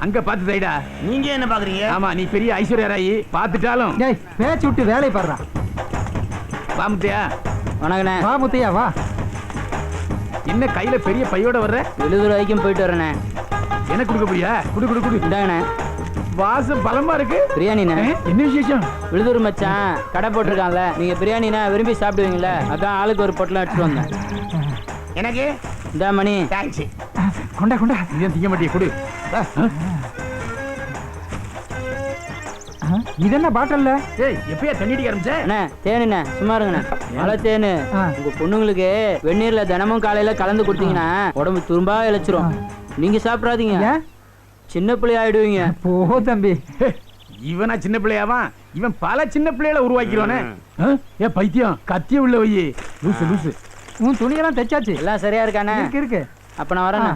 அங்க பாத்து தைடா. நீங்க என்ன பாக்குறீங்க? ஆமா, நீ பெரிய ஐஸ்வர்யா ராயி, பாத்துட்டாலும் டேய் பேச்சு விட்டு வேலையை பாடுறா. வா முத்தையா. வணக்கண்ணே. வா முத்தையா வா. என்ன கையில பெரிய பையோட வர்ற? எழுதூர் வரைக்கும் போயிட்டு வரேண்ணே. என்ன குடுக்க போறியா? குடு குடு குடு. இந்தாங்கண்ணே. வாசம் பலமா இருக்கு. பிரியாணிண்ணே. என்ன விசேஷம்? விழுதூர் மச்சான் கடை போட்டிருக்கான்ல, நீங்க பிரியாணினா விரும்பி சாப்பிடுவீங்களே, அதான் ஆளுக்கு ஒரு பொட்டலம் எடுத்துட்டு வந்தேன். எனக்கு இந்த மணி தேங்க்ஸ். கொண்டா கொண்டா. நீ திங்க மாட்டிய குடு. இது என்ன பாட்டில்ல? ஏய், எப்பயா தண்ணி அடிக்க ஆரம்பிச்ச? அண்ணே தேனுண்ணே, சும்மா இருங்கண்ணே. மழை தேனு உங்க பொண்ணுங்களுக்கு வெந்நீர்ல தினமும் காலையில கலந்து கொடுத்தீங்கன்னா உடம்பு துரும்பா இழைச்சிரும். நீங்க சாப்பிடாதீங்க, சின்ன பிள்ளை ஆயிடுவீங்க. போ தம்பி. இவனா சின்ன பிள்ளையாவா? இவன் பல சின்ன பிள்ளைகளை உருவாக்கிடுவானே. ஏ பைத்தியம், கத்திய உள்ள வை. லூசு லூசு. உன் துணியெல்லாம் தைச்சாச்சு? எல்லாம் சரியா இருக்கானே? இருக்கு இருக்கு. அப்ப நான் வரேண்ணே.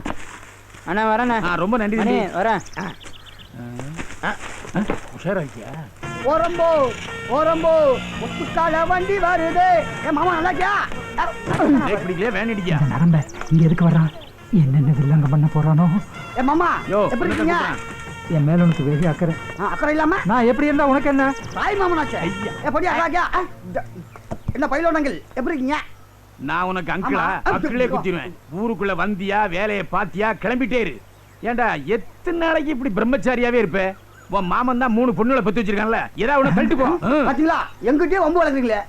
அண்ணா வரேண்ணே. ரொம்ப நன்றி மணி தம்பி. வரேன். உஷாரா இருக்கியா? ஓரம்போ ஓரம்போ முத்துக்கால வண்டி வருது. ஏ மாமா நல்லாக்கியா? ஏய் பிடிக்கல, வேன் அடிக்கியா? இந்த நரம்ப இங்க எதுக்கு வர்றான்? என்னென்ன வில்லங்க பண்ண போறானோ? ஏ மாமா யோ, எப்படி இருக்கீங்க? என் மேல உனக்கு வெகு அக்கறை. அக்கறை இல்லாம நான் எப்படி இருந்தா உனக்கு என்ன? தாய் மாமனாச்சே. ஏ பொடி நல்லாக்கியா? என்ன பையிலோனங்கள் எப்படி இருக்கீங்க? நான் உனக்கு அங்கிளா? அக்கிளே குத்திடுவேன். ஊருக்குள்ள வந்தியா, வேலையை பாத்தியா, கிளம்பிட்டே இரு. ஏண்டா எத்தனை நாளைக்கு இப்படி பிரம்மச்சாரியாவே இருப்ப? உன் மாமன் தான் 3 பொண்ணுகளை பத்தி வச்சிருக்கான்ல, ஏதாவது ஒண்ணு கழட்டு போ. பாத்தீங்களா, எங்கிட்டே வம்பு வளர்க்குறீங்களே.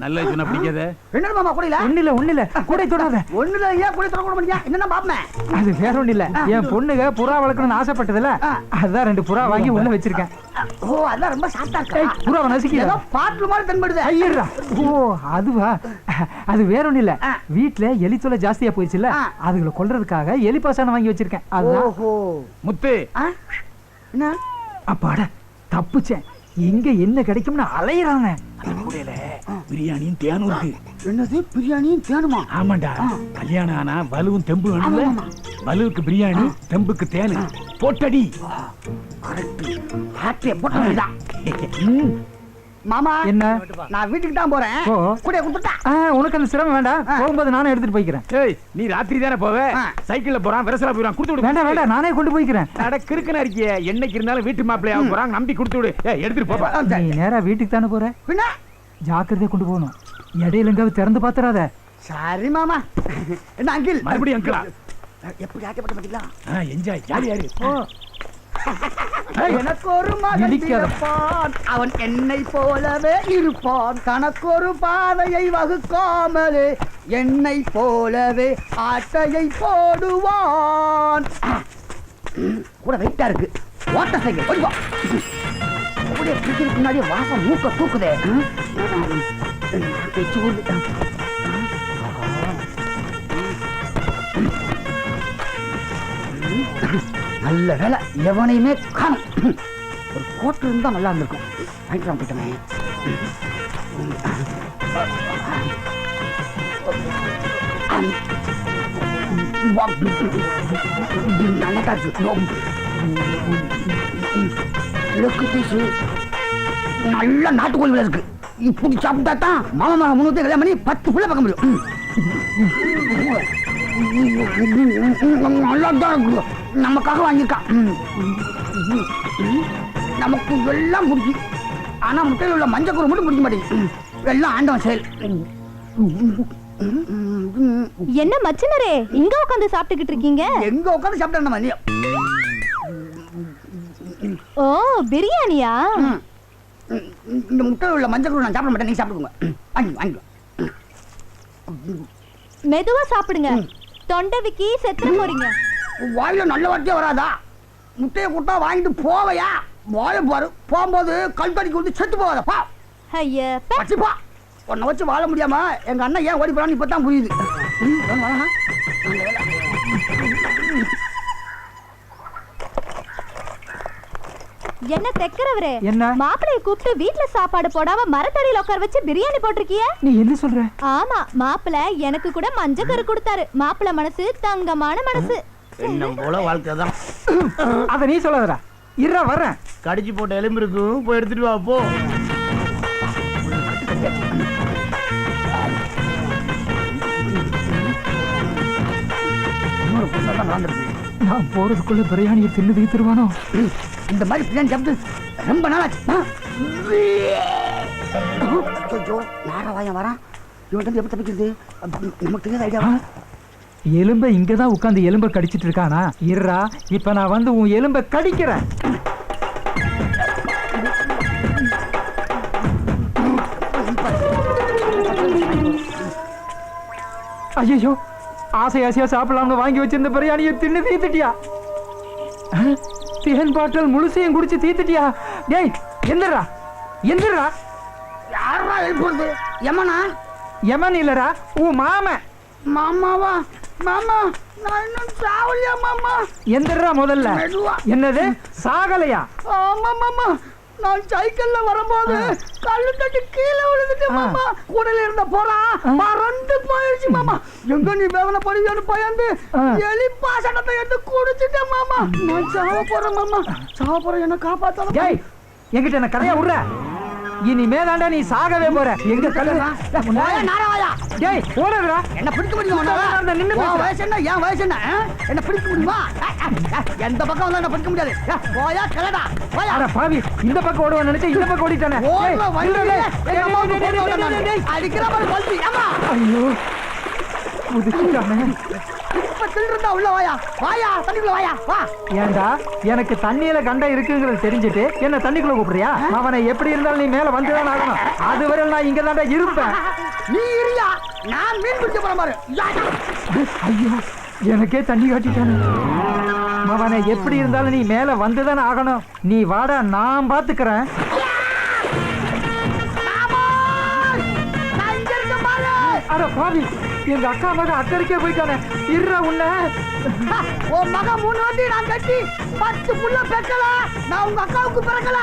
நல்ல சொன்ன பிடிக்காத. என்ன மாமா கூடையில? ஒண்ணு இல்ல கூட தொடாத. ஒண்ணுல ஏன் கூட தொட கூட மாட்டீங்க? என்னன்னா பாப்பேன். அது வேற ஒண்ணு இல்ல. என் பொண்ணுங்க புறா வளர்க்கணும்னு ஆசைப்பட்டதுல அதான் 2 புறா வாங்கி உள்ள வச்சிருக்கேன். ஓ அதான் ரொம்ப சாஃப்ட்டா இருக்கா. புறாவை நசுக்கி ஏதோ பாட்டு மாதிரி தென்படுது. ஐயடா. ஓ அதுவா? அது வேற ஒண்ணு இல்ல. வீட்ல எலி தொல்லை ஜாஸ்தியா போயிடுச்சுல, அதுகளை கொல்றதுக்காக எலி பாசானம் வாங்கி வச்சிருக்கேன். அதுதான். ஓஹோ முத்து. என்ன? அப்பாடா தப்புச்சேன். எங்க என்ன கிடைக்கும்னு அலையறாங்க. கூடையில பிரியாணியும் தேனும் இருக்கு. என்னது பிரியாணியும் தேனுமா? ஆமாண்டா, கல்யாணம் ஆனா வலுவும் தெம்பு வேணும்ல. வலுவுக்கு பிரியாணி, தெம்புக்கு தேனு. போட்டடி. கரெக்ட். ஹாட்டே போட்டடிடா. மாமா என்ன? நான் வீட்டுக்கு தான் போறேன். கூடைய குடுத்துட்டா. உனக்கு அந்த சிரமம் வேண்டாம். போகும்போது நானே எடுத்துட்டு போய்க்கிறேன். ஏய், நீ ராத்திரி தானே போவே? சைக்கிள்ல போறான், விரசலா போறான், கொடுத்து விடு. வேண்டாம் வேண்டாம், நானே கொண்டு போய்க்கிறேன். அட கிறுக்கனா இருக்கியே, என்னைக்கு இருந்தாலும் வீட்டு மாப்பிள்ளையா போறாங்க, நம்பி கொடுத்து விடு. ஏய் எடுத்துட்டு போப்பா. நீ நேரா வீட்டுக்கு தானே போற? பின்ன ஜாக்கிரதையா கொண்டு போகணும். இடையில எங்காவது திறந்து பாத்துறாத. சரி மாமா. என்ன அங்கிள்? மறுபடியும் அங்கிளா? எப்படி ஆட்டப்பட்ட பாத்தீங்களா? என்ஜாய், ஜாலியா இரு. எனக்கு ஒரு மகன் பிறப்பான், அவன் என்னை போலவே இருப்பான். தனக்கு ஒரு பாதையை வகுக்காமலே என்னை போலவே ஆட்டையை போடுவான். கூட வெயிட்டா இருக்கு. ஓட்ட சைக்கிள் ஓடிவா. அப்படியே பிடிக்கிறதுக்கு முன்னாடி வாசம் மூக்க தூக்குதே. பேச்சு ஊர்ல நல்ல வேலை எவனையுமே காணும். ஒரு கோட்டு இருந்தா நல்லா இருந்திருக்கும். வாங்கிட்டு போயிட்டமே. நல்ல நாட்டுக்கோழி இருக்கு. இப்படி சாப்பிட்டா தான் மாமா 3 கல்யாணம் பண்ணி 10 பிள்ளை பார்க்க முடியும். நமக்காக வாங்கியிருக்கான். நமக்கு எல்லாம் பிடிக்கும். ஆனா முட்டையில் உள்ள மஞ்சள் மட்டும் பிடிக்க மாட்டேங்குது. எல்லாம் ஆண்டவன் செயல். என்ன மச்சனரே இங்க உட்கார்ந்து சாப்பிட்டுக்கிட்டு இருக்கீங்க? எங்க உட்கார்ந்து சாப்பிட்டா நம்ம ஓ பிரியாணியா? இந்த முட்டையில் உள்ள மஞ்சள் நான் சாப்பிட மாட்டேன். நீங்க சாப்பிடுங்க. வாங்கி வாங்கி மெதுவா சாப்பிடுங்க. தொண்டவிக்கு செத்துற போறீங்க. வாயில நல்ல வார்த்தையே வராதா? முட்டையை கூட்டா வாங்கிட்டு போவையா? வாழை பாரு, போகும்போது கல்படிக்கு வந்து செத்து போவாதப்பா. ஐயா பச்சிப்பா, உன்னை வச்சு வாழ முடியாம எங்க அண்ணன் ஏன் ஓடி போறான்னு இப்பதான் புரியுது. என்ன தெக்கறவரே? என்ன? மாப்பிளைய கூப்பிட்டு வீட்ல சாப்பாடு போடாம மரத்தடியில உட்கார வச்சு பிரியாணி போட்டிருக்கிய? நீ என்ன சொல்ற? ஆமா, மாப்பிளை எனக்கு கூட மஞ்சக்கரு கொடுத்தாரு. மாப்பிளை மனசு தங்கமான மனசு. என்ன போல வாழ்க்கைதான். அத நீ சொல்லாதடா. இருடா வரேன். கடிச்சு போட்ட எலும்பு இருக்கும், போய் எடுத்துட்டு வா போ. நான் போறதுக்குள்ள பிரியாணியை தின்னு தீத்துருவானோ? இந்த மாதிரி பிரியாணி சாப்பிட்டு ரொம்ப நாளாச்சு. ஐயோ நாரவாயம் வரான். இவன் எப்படி தப்பிக்கிறது? நமக்கு தெரியாத ஐடியா. எலும்பை இங்கதான் உட்காந்து எலும்பை கடிச்சிட்டு இருக்கானா? இருறா, இப்ப நான் வந்து உன் எலும்பை கடிக்கிறேன். ஐயோ, ஆசை ஆசையா சாப்பிடலாம்னு வாங்கி வச்சிருந்த பிரியாணியை தின்னு தீத்துட்டியா? தேன் பாட்டல் முழுசையும் குடிச்சு தீத்துட்டியா? டேய் எந்திரா எந்திரா. யாரா எழுப்புறது? யமனா? யமன் இல்லடா, உன் மாமன். மாமாவா? மாமா நான் இன்னும் சாவலியா மாமா? எந்திரா முதல்ல. மெதுவா. என்னது சாகலையா? ஆமா மாமா, நான் சைக்கிள்ல வரும்போது கல்லு தட்டி கீழே விழுந்துட்டு மாமா. கூடல இருந்த போறா மறந்து போயிடுச்சு மாமா. எங்க நீ வேவன படிக்கன்னு பயந்து எலி பாசனத்தை எடுத்து குடிச்சிட்டேன் மாமா. நான் சாவ போறேன் மாமா, சாவ போறேன், என்ன காப்பாத்தாத. டேய் என்கிட்ட என்ன கதையா விடுற? இனிமேதாண்டா நீ சாகவே போற. எங்க கல்லுடா? நாரவாயா? டேய் ஓடுறா. என்ன பிடிக்க முடியுமா? நின்னு உன் வயசு என்ன, என் வயசு என்ன? என்ன பிடிக்க முடியுமா? எந்த பக்கம் வந்தா என்ன பிடிக்க முடியாது. போயா கிளடா போயா. அட பாவி, இந்த பக்கம் ஓடுவான்னு நினைச்சு இந்த பக்கம் ஓடிட்டானே. ஓடுற வழியிலே எங்க அம்மாவுக்கு போட்டு வந்தானே. அடிக்கிற மாதிரி வலிச்சு. அம்மா ஐயோ முதுகிட்டானே. இப்ப திருடுறா உள்ள வாயா. வாயா தண்ணிக்குள்ள வாயா வா. ஏண்டா எனக்கு தண்ணியில கண்டம் இருக்குங்கிறது தெரிஞ்சுட்டு என்ன தண்ணிக்குள்ள கூப்பிடுறியா? அவனை எப்படி இருந்தாலும் நீ மேல வந்துதான் ஆகணும். அதுவரை நான் இங்க தாண்டா இருப்பேன். நீ இரியா, நான் மீன் பிடிக்க போறேன் பாரு. ஐயோ எனக்கே தண்ணி காட்டிட்டானே. அவனை எப்படி இருந்தாலும் நீ மேல வந்துதான் ஆகணும். நீ வாடா, நான் பாத்துக்கிறேன். அட பாவி, எங்க அக்கா மகன் அக்கறைக்கே போயிட்டானே. இருற உன்ன உன் மகன் 3 வண்டி நான் கட்டி 10 புள்ள பெக்கல. நான் உங்க அக்காவுக்கு பிறக்கல.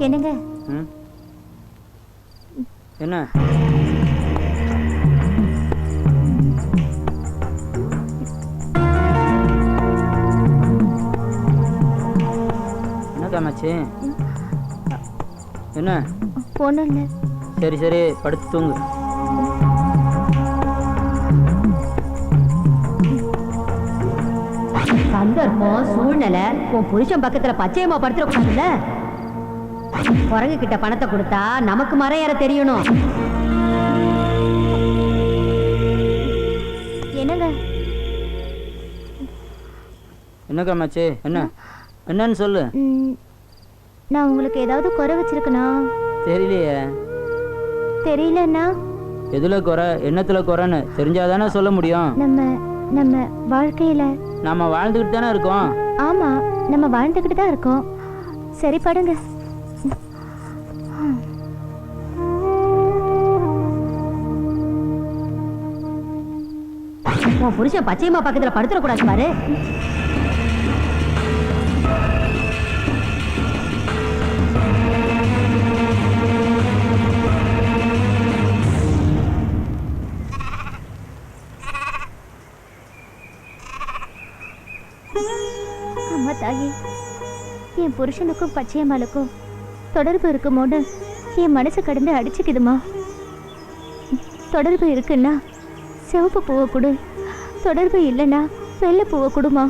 என்னங்க? என்ன என்ன காமாச்சு? என்ன ஒண்ணும் இல்ல. சரி சரி படுத்து தூங்கு. சந்தர்ப்பம் சூழ்நிலை உன் புருஷன் பக்கத்துல பச்சையம்மா படுத்துட கூடாதுல்ல. குரங்கு கிட்ட பணத்தை கொடுத்தா நமக்கு மரம் ஏற தெரியணும். என்னங்க? என்ன காமாச்சு? என்ன என்னன்னு சொல்லு. நான் உங்களுக்கு ஏதாவது குறை வச்சிருக்கனா? தெரியலையே. தெரியலன்னா எதுல குறை, என்னத்துல குறைன்னு தெரிஞ்சாதானே சொல்ல முடியும். நம்ம வாழ்க்கையில நாம வாழ்ந்துகிட்டு தானே இருக்கோம். ஆமா, நம்ம வாழ்ந்துகிட்டு தான் இருக்கோம். சரி படுங்க. உன் புருஷன் பச்சையம்மா பக்கத்துல படுத்துட கூடாது பாரு. அம்மா தாயே, என் புருஷனுக்கும் பச்சையம்மாளுக்கும் தொடர்பு இருக்குமோன்னு என் மனசு கடந்து அடிச்சுக்குதுமா. தொடர்பு இருக்குன்னா சிவப்பு பூவை கொடு, தொடர்பு இல்லைன்னா வெள்ளை பூவை கொடுமா.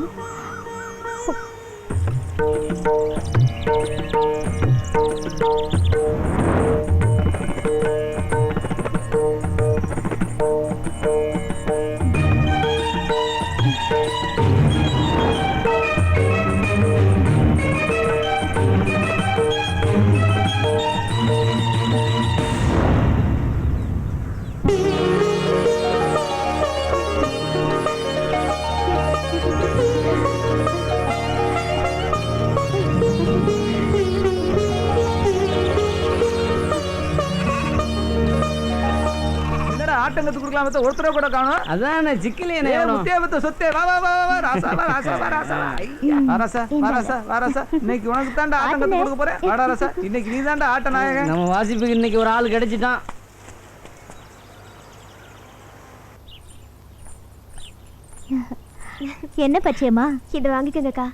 ஆட்டங்கத்து கொடுக்கலாம் ஒருத்தர கூட காணும். அதான் சிக்கல் என்ன முத்தியாபத்த சொத்தே வா வா வா வா ராசா வா ராசா வா ராசா வா ராசா இன்னைக்கு உனக்கு தாண்டா ஆட்டங்கத்து கொடுக்க போறேன். வாடா ராசா, இன்னைக்கு நீ தாண்டா ஆட்ட நாயகன். நம்ம வாசிப்புக்கு இன்னைக்கு ஒரு ஆள் கிடைச்சிட்டான். என்ன பச்சையம்மா, இதை வாங்கிக்கோங்கக்கா.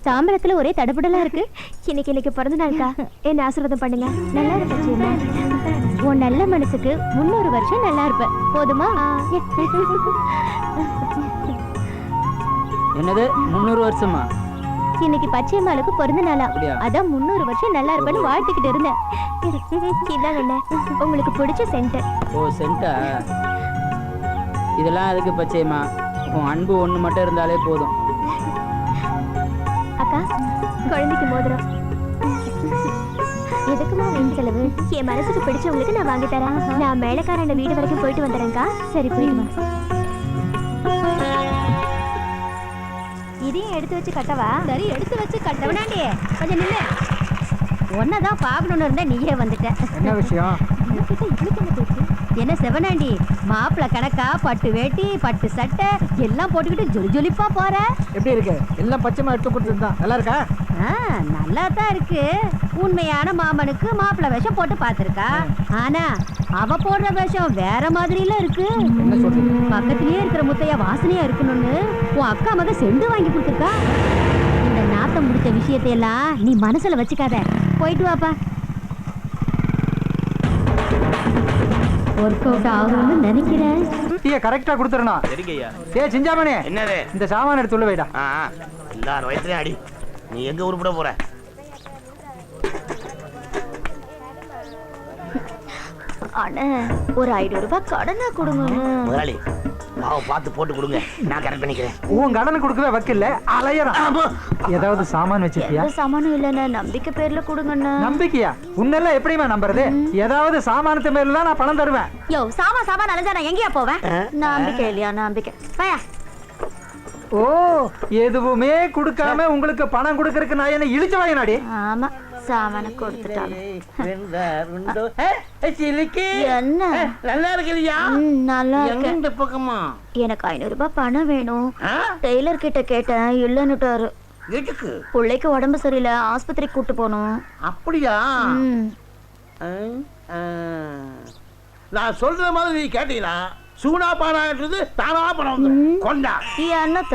தாம்பரத்துல ஒரே தடபுடலா இருக்கு. இன்னைக்கு பிறந்த நாள்க்கா, என்ன ஆசீர்வாதம் பண்ணுங்க. நல்லா இருக்கு பச்சையம்மா. உன் நல்ல மனசுக்கு 300 வருஷம் நல்லா இருப்ப. போதுமா? என்னது 300 வருஷமா? இன்னைக்கு பச்சையம்மாளுக்கு பிறந்த நாளா, அப்படியா? அதான் 300 வருஷம் நல்லா இருப்பேன்னு வாழ்த்துக்கிட்டு இருந்தேன். இதாங்க உங்களுக்கு பிடிச்ச சென்ட். ஓ சென்டா? இதெல்லாம் அதுக்கு பச்சையம்மா, உன் அன்பு ஒண்ணு மட்டும் இருந்தாலே போதும். அக்கா, குழந்தைக்கு மோதிரம். எதுக்குமா வீண் செலவு? என் மனசுக்கு பிடிச்சவங்களுக்கு நான் வாங்கி தரேன். நான் மேலக்காரண்ட வீடு வரைக்கும் போயிட்டு வந்துடுறேன்க்கா. சரி போயிடுமா. இதையும் எடுத்து வச்சு கட்டவா? சரி, எடுத்து வச்சு கட்டவனாண்டி. கொஞ்சம் நில்லு. ஒன்னதான் பாக்கணும்னு இருந்தா நீயே வந்துட்ட. என்ன விஷயம்? என்ன செவனாண்டி, மாப்பிள்ள கணக்கா பட்டு வேட்டி பட்டு சட்டை எல்லாம் போட்டுக்கிட்டு ஜொலி ஜொலிப்பா போற. எப்படி இருக்கு? எல்லாம் பச்சைமா எடுத்து கொடுத்துருந்தான். நல்லா இருக்கா? நல்லா தான் இருக்கு. உண்மையான மாமனுக்கு மாப்பிள்ள வேஷம் போட்டு பார்த்திருக்கா. ஆனா அவ போடுற வேஷம் வேற மாதிரில இருக்கு. என்ன சொல்றீங்க? பக்கத்திலேயே இருக்கிற முத்தையா வாசனையா இருக்கணும்னு உன் அக்கா மக செண்டு வாங்கி கொடுத்துருக்கா. இந்த நாத்தம் முடிச்ச விஷயத்தை எல்லாம் நீ மனசுல வச்சுக்காத. போயிட்டு வாப்பா. ஒர்க் அவுட் ஆகும்னு நினைக்கிறேன். டீயை கரெக்டா கொடுத்துறணும். சரிங்கய்யா. ஏய் சிஞ்சாமணி, என்னது? இந்த சாமான எடுத்து உள்ள வைடா. எல்லாரும் வயசுலயும் அடி. நீ எங்க உருப்பிட போற? அண்ணே, ஒரு 500 ரூபாய் கடனா கொடுங்க. முதலாளி, மாவை பார்த்து போட்டு கொடுங்க, நான் கரெக்ட் பண்ணிக்கிறேன். உன் கடனை கொடுக்கவே வக்கில்ல, அலையறான். ஏதாவது சாமான் வச்சிருக்கியா? எந்த சாமானும் இல்லைண்ணே, நம்பிக்கை பேர்ல கொடுங்கண்ணே. நம்பிக்கையா? உன்னெல்லாம் எப்படிமா நம்புறது? ஏதாவது சாமானத்து மேல தான் நான் பணம் தருவேன். யோ, சாமான் அலைஞ்சா நான் எங்கேயா போவேன்? நம்பிக்கை இல்லையா? நம்பிக்கை. வாயா. ஓ, எதுவுமே கொடுக்காம உங்களுக்கு பணம் கொடுக்கறதுக்கு நான் என்ன இழிச்ச வாயினாடி? ஆமா, சாமான கொடுத்துட்டாலும். என்ன நல்லா இருக்கிறியா? நல்லா இருக்கு. இந்த பக்கமா எனக்கு 500 ரூபாய் பணம் வேணும். டெய்லர் கிட்ட கேட்டேன், இல்லன்னுட்டாரு. எதுக்கு? பிள்ளைக்கு உடம்பு சரியில்லை, ஆஸ்பத்திரிக்கு கூட்டு போகணும். அப்படியா? நான் சொல்ற மாதிரி நீ கேட்டீங்களா? சூனா பானான்றது தானா பணம் வந்து கொண்டா. என்னத்த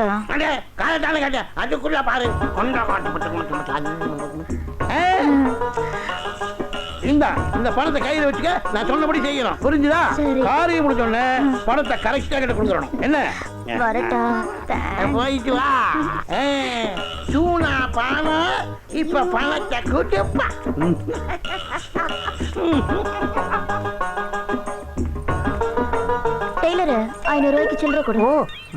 காலத்தான கேட்டேன், அதுக்குள்ள பாரு. கொண்டா இந்த பணத்தை கையில வச்சுக்க, நான் சொன்னபடி செய்யணும். புரிஞ்சுதா? காரியம் முடிஞ்சோடனே பணத்தை கரெக்டா கிட்ட கொடுத்துடணும். என்ன? வரட்டா? போயிட்டு வா. சூனா பானா இப்ப பணத்தை கூட்டுப்பா. டெய்லர் 500 ரூபாய்க்கு சில்லறை கொடு. ஓ,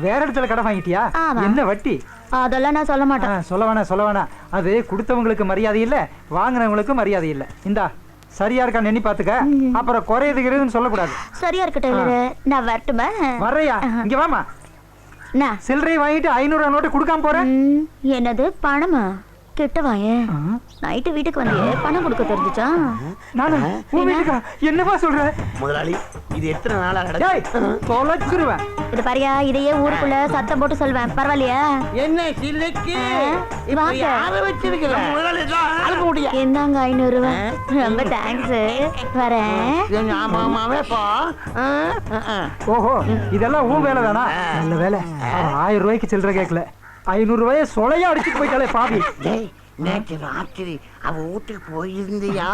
வேற இடத்துல கடை வாங்கிட்டியா? ஆமா. என்ன வட்டி? அதெல்லாம் நான் சொல்ல மாட்டேன். சொல்ல வேணாம். அது கொடுத்தவங்களுக்கு மரியாதை இல்ல, வாங்கினவங்களுக்கு மரியாதை இல்ல. இந்தா சரியா இருக்கான்னு எண்ணி பாத்துக்க. அப்புறம் குறையுதுன்னு சொல்லக்கூடாது. சரியா இருக்கு டெய்லர், நான் வரட்டுமா? வர்றையா? இங்க வாமா. சில்லறை வாங்கிட்டு 500 நோட்டு கொடுக்காம போறேன். என்னது பணமா? கிட்ட வாயே. நைட்டு வீட்டுக்கு வந்தியே, பணம் கொடுக்க தெரிஞ்சுச்சா? என்னவா சொல்ற முதலாளி? இது எத்தனை நாளா தொலைச்சிருவேன். இது பாரியா, இதையே ஊருக்குள்ள சத்தம் போட்டு சொல்வேன், பரவாயில்லையா? என்ன சில்லுக்கு என்னங்க 500 ரூபாய்? ரொம்ப தேங்க்ஸ். வரேன். ஓஹோ, இதெல்லாம் உன் வேலை தானா? நல்ல வேலை. 1000 ரூபாய்க்கு சில்லறை கேட்கல, 500 ரூபாயை சொலையா அடிச்சுட்டு போயிட்டாலே பாவி. நேற்று ராத்திரி அவ வீட்டுக்கு போயிருந்தியா?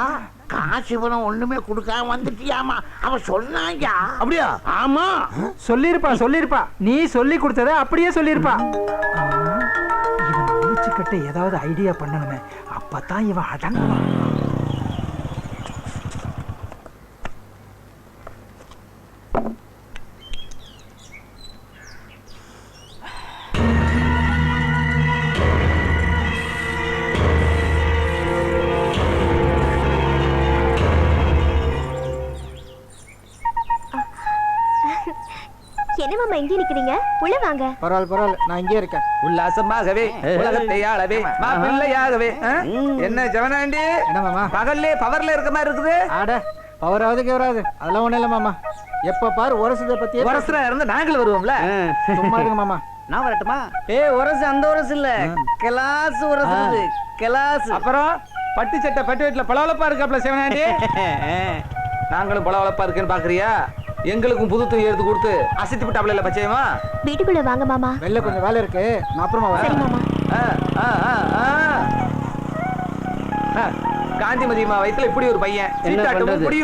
காசு பணம் ஒண்ணுமே கொடுக்காம வந்துட்டியாமா? அவ சொன்னாங்க. அப்படியா? ஆமா, சொல்லிருப்பா. நீ சொல்லி கொடுத்தத அப்படியே சொல்லிருப்பா. இவன் முடிச்சுக்கிட்ட ஏதாவது ஐடியா பண்ணணுமே, அப்பதான் இவன் அடங்குவான். என்ன மாமா இங்கே நிக்கிறீங்க? உள்ள வாங்க. பரவாயில்ல, நான் இங்கே இருக்கேன். உல்லாசமாகவே உலகத்தை ஆளவே மாப்பிள்ளையாகவே. என்ன ஜவனாண்டி, என்ன மாமா பகல்லே பவர்ல இருக்க மாதிரி இருக்குது? ஆட பவராவது கேவராது அதெல்லாம் ஒண்ணும் இல்ல மாமா. எப்ப பாரு உரசதை பத்தி உரசுரா இருந்து நாங்களும் வருவோம்ல. சும்மா இருங்க மாமா. நான் வரட்டுமா? உரசு அந்த உரசு இல்ல, கிளாஸ் உரசு, கிளாஸ். அப்புறம் பட்டு சட்டை பட்டு வீட்டுல பளபளப்பா இருக்காப்ல சிவனாண்டி. நாங்களும் பளபளப்பா இருக்குன்னு பாக்குறியா? எங்களுக்கும் புது துணி எடுத்து கொடுத்து அசைத்து விட்டாப்ல இல்ல பச்சையமா. வீட்டுக்குள்ள வாங்க மாமா. வெளில கொஞ்சம் வேலை இருக்கு, நான் அப்புறமா சரி வரேன். மாமா. காந்திமதியம்மா வயித்துல இப்படி ஒரு பையன். என்ன சீட்டாட்டமும் பண்றது? முடியும்